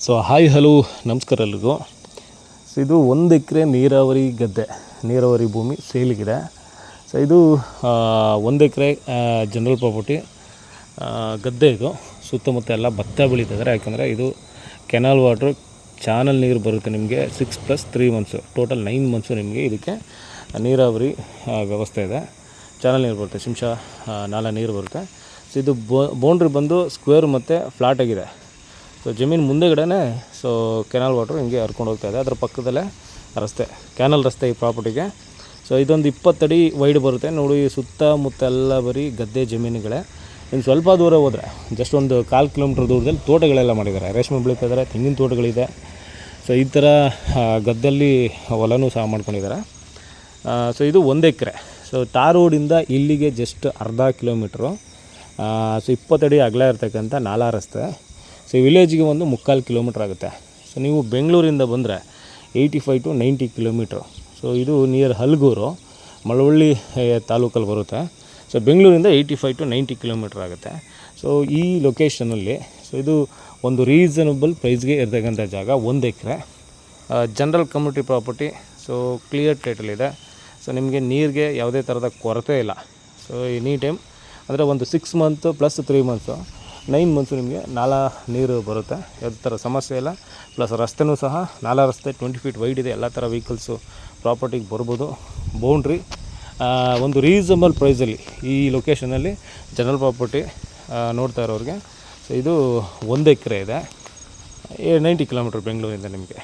So hi hello ನಮಸ್ಕಾರ ಎಲ್ರಿಗೂ. So ಇದು 1 ಎಕರೆ ನೀರಾವರಿ ಗದ್ದೆ, ನೀರಾವರಿ ಭೂಮಿ ಸೇಲಿಗಿದೆ. ಸೊ ಇದು 1 ಎಕರೆ ಜನರಲ್ ಪ್ರಾಪರ್ಟಿ ಗದ್ದೆ. ಇದು ಸುತ್ತಮುತ್ತ ಎಲ್ಲ ಭತ್ತ ಬೆಳೀತಿದ್ದಾರೆ. ಯಾಕಂದರೆ ಇದು ಕೆನಾಲ್ ವಾಟ್ರು, ಚಾನಲ್ ನೀರು ಬರುತ್ತೆ ನಿಮಗೆ 6+3 ಮಂತ್ಸು, ಟೋಟಲ್ 9 ಮಂತ್ಸು ನಿಮಗೆ ಇದಕ್ಕೆ ನೀರಾವರಿ ವ್ಯವಸ್ಥೆ ಇದೆ. ಚಾನಲ್ ನೀರು ಬರುತ್ತೆ, ಶಿಂಷ ನಾಲ ನೀರು ಬರುತ್ತೆ. ಸೊ ಇದು ಬೌಂಡ್ರಿ ಬಂದು ಸ್ಕ್ವೇರ್ ಮತ್ತು ಫ್ಲಾಟ್ ಆಗಿದೆ. ಸೊ ಜಮೀನು ಮುಂದೆಗಡೆ ಸೊ ಕೆನಾಲ್ ವಾಟ್ರು ಹಿಂಗೆ ಹರ್ಕೊಂಡು ಹೋಗ್ತಾ ಇದೆ. ಅದರ ಪಕ್ಕದಲ್ಲೇ ರಸ್ತೆ, ಕ್ಯಾನಲ್ ರಸ್ತೆ ಈ ಪ್ರಾಪರ್ಟಿಗೆ. ಸೊ ಇದೊಂದು 20 ಅಡಿ ವೈಡ್ ಬರುತ್ತೆ ನೋಡಿ. ಸುತ್ತಮುತ್ತ ಎಲ್ಲ ಬರೀ ಗದ್ದೆ ಜಮೀನುಗಳೇ. ಇನ್ನು ಸ್ವಲ್ಪ ದೂರ ಹೋದರೆ ಜಸ್ಟ್ ಒಂದು 1/4 ಕಿಲೋಮೀಟ್ರ್ ದೂರದಲ್ಲಿ ತೋಟಗಳೆಲ್ಲ ಮಾಡಿದ್ದಾರೆ. ರೇಷ್ಮೆ ಬೆಳೀತಾ ಇದ್ದಾರೆ, ತೆಂಗಿನ ತೋಟಗಳಿದೆ. ಸೊ ಈ ಥರ ಗದ್ದಲ್ಲಿ ಹೊಲನೂ ಸಹ ಮಾಡ್ಕೊಂಡಿದ್ದಾರೆ. ಸೊ ಇದು 1 ಎಕರೆ. ಸೊ ಟಾರ್ ರೋಡಿಂದ ಇಲ್ಲಿಗೆ ಜಸ್ಟ್ ಅರ್ಧ ಕಿಲೋಮೀಟ್ರು. ಸೊ 20 ಅಡಿ ಅಗಲ ಇರ್ತಕ್ಕಂಥ ನಾಲಾ ರಸ್ತೆ. ಸೊ ವಿಲೇಜ್ಗೆ ಒಂದು 3/4 ಕಿಲೋಮೀಟ್ರ್ ಆಗುತ್ತೆ. ಸೊ ನೀವು ಬೆಂಗಳೂರಿಂದ ಬಂದರೆ 85 to 90 ಕಿಲೋಮೀಟ್ರು. ಸೊ ಇದು ನಿಯರ್ ಹಲಗೂರು, ಮಳವಳ್ಳಿ ತಾಲೂಕಲ್ಲಿ ಬರುತ್ತೆ. ಸೊ ಬೆಂಗಳೂರಿಂದ 85 to 90 ಕಿಲೋಮೀಟ್ರ್ ಆಗುತ್ತೆ. ಸೊ ಈ ಲೊಕೇಶನಲ್ಲಿ ಸೊ ಇದು ಒಂದು ರೀಸನಬಲ್ ಪ್ರೈಸ್ಗೆ ಇರ್ತಕ್ಕಂಥ ಜಾಗ. 1 acre general community property. So clear title ಇದೆ. ಸೊ ನಿಮಗೆ ನೀರಿಗೆ ಯಾವುದೇ ಥರದ ಕೊರತೆ ಇಲ್ಲ. ಸೊ ಎನಿ ಟೈಮ್ ಅಂದರೆ ಒಂದು 6 ಮಂತ್ ಪ್ಲಸ್ 3 ಮಂತ್ಸು 9 ಮಂತ್ಸು ನಿಮಗೆ ನಾಲಾ ನೀರು ಬರುತ್ತೆ. ಯಾವುದೇ ಥರ ಸಮಸ್ಯೆ ಇಲ್ಲ. ಪ್ಲಸ್ ರಸ್ತೆನೂ ಸಹ ನಾಲಾ ರಸ್ತೆ 20 ಫೀಟ್ ವೈಡ್ ಇದೆ. ಎಲ್ಲ ಥರ ವೆಹಿಕಲ್ಸು ಪ್ರಾಪರ್ಟಿಗೆ ಬರ್ಬೋದು. ಬೌಂಡ್ರಿ ಒಂದು ರೀಸನಬಲ್ ಪ್ರೈಸಲ್ಲಿ ಈ ಲೊಕೇಶನಲ್ಲಿ ಜನರಲ್ ಪ್ರಾಪರ್ಟಿ ನೋಡ್ತಾ ಇರೋರಿಗೆ. ಸೊ ಇದು 1 ಎಕರೆ ಇದೆ, 90 ಕಿಲೋಮೀಟ್ರ್ ಬೆಂಗಳೂರಿಂದ ನಿಮಗೆ.